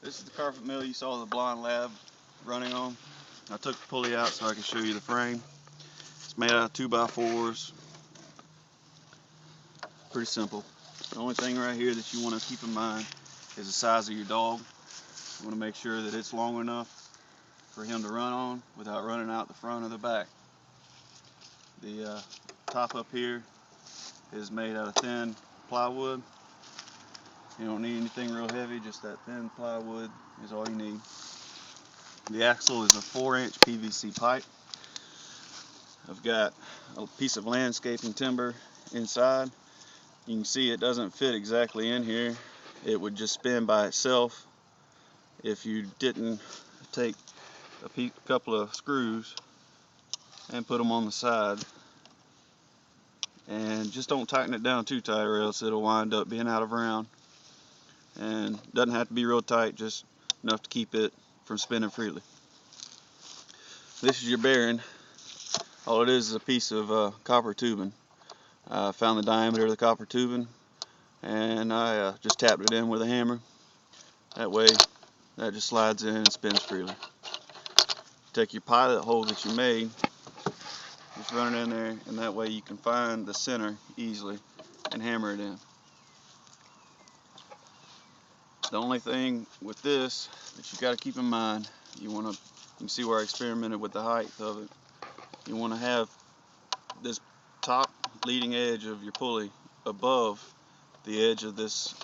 This is the carpet mill you saw the blind lab running on. I took the pulley out so I could show you the frame. It's made out of 2x4s. Pretty simple. The only thing right here that you want to keep in mind is the size of your dog. You want to make sure that it's long enough for him to run on without running out the front or the back. The top up here is made out of thin plywood. You don't need anything real heavy, just that thin plywood is all you need. The axle is a 4-inch PVC pipe. I've got a piece of landscaping timber inside. You can see it doesn't fit exactly in here. It would just spin by itself if you didn't take a couple of screws and put them on the side. And just don't tighten it down too tight or else it'll wind up being out of round. And doesn't have to be real tight, just enough to keep it from spinning freely. This is your bearing. All it is a piece of copper tubing. I found the diameter of the copper tubing and I just tapped it in with a hammer. That way that just slides in and spins freely. Take your pilot hole that you made, just run it in there, and that way you can find the center easily and hammer it in. The only thing with this that you got to keep in mind, you can see where I experimented with the height of it. You want to have this top leading edge of your pulley above the edge of this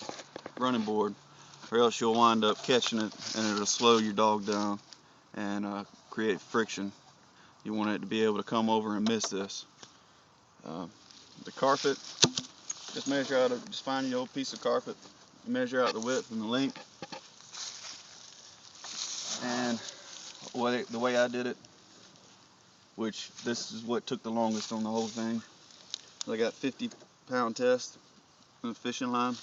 running board, or else you'll wind up catching it and it'll slow your dog down and create friction. You want it to be able to come over and miss this. The carpet, just find your old piece of carpet, measure out the width and the length. And the way I did it, which this is what took the longest on the whole thing, I got 50-pound test on the fishing line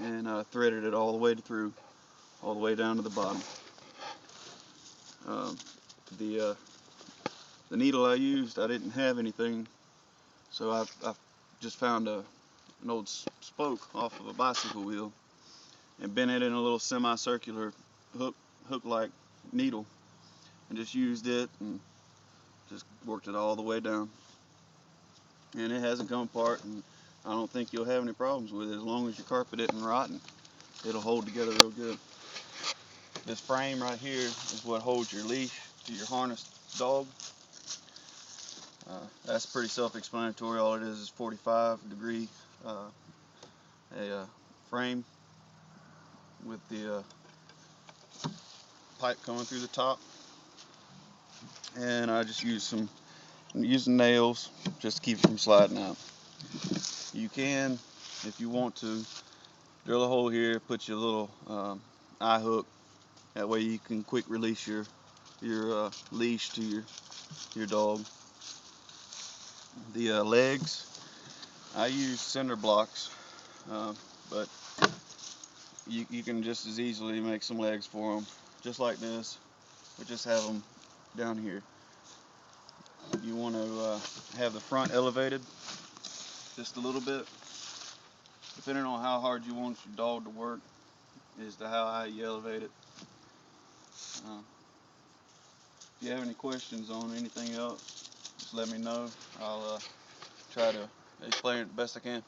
and threaded it all the way through, all the way down to the bottom. The needle I used, I didn't have anything, so I just found an old spoke off of a bicycle wheel and bent it in a little semicircular hook-like needle, and just used it and just worked it all the way down. And it hasn't come apart, and I don't think you'll have any problems with it as long as your carpet isn't rotten. It'll hold together real good. This frame right here is what holds your leash to your harnessed dog. That's pretty self-explanatory. All it is 45-degree frame with the pipe coming through the top. And I just I'm using nails just to keep it from sliding out. You can, if you want to, drill a hole here, put your little eye hook. That way you can quick release your leash to your dog. The legs, I use cinder blocks, but you can just as easily make some legs for them, just like this, but just have them down here. You want to have the front elevated just a little bit. Depending on how hard you want your dog to work is to how high you elevate it. If you have any questions on anything else, just let me know. I'll try to explain it the best I can.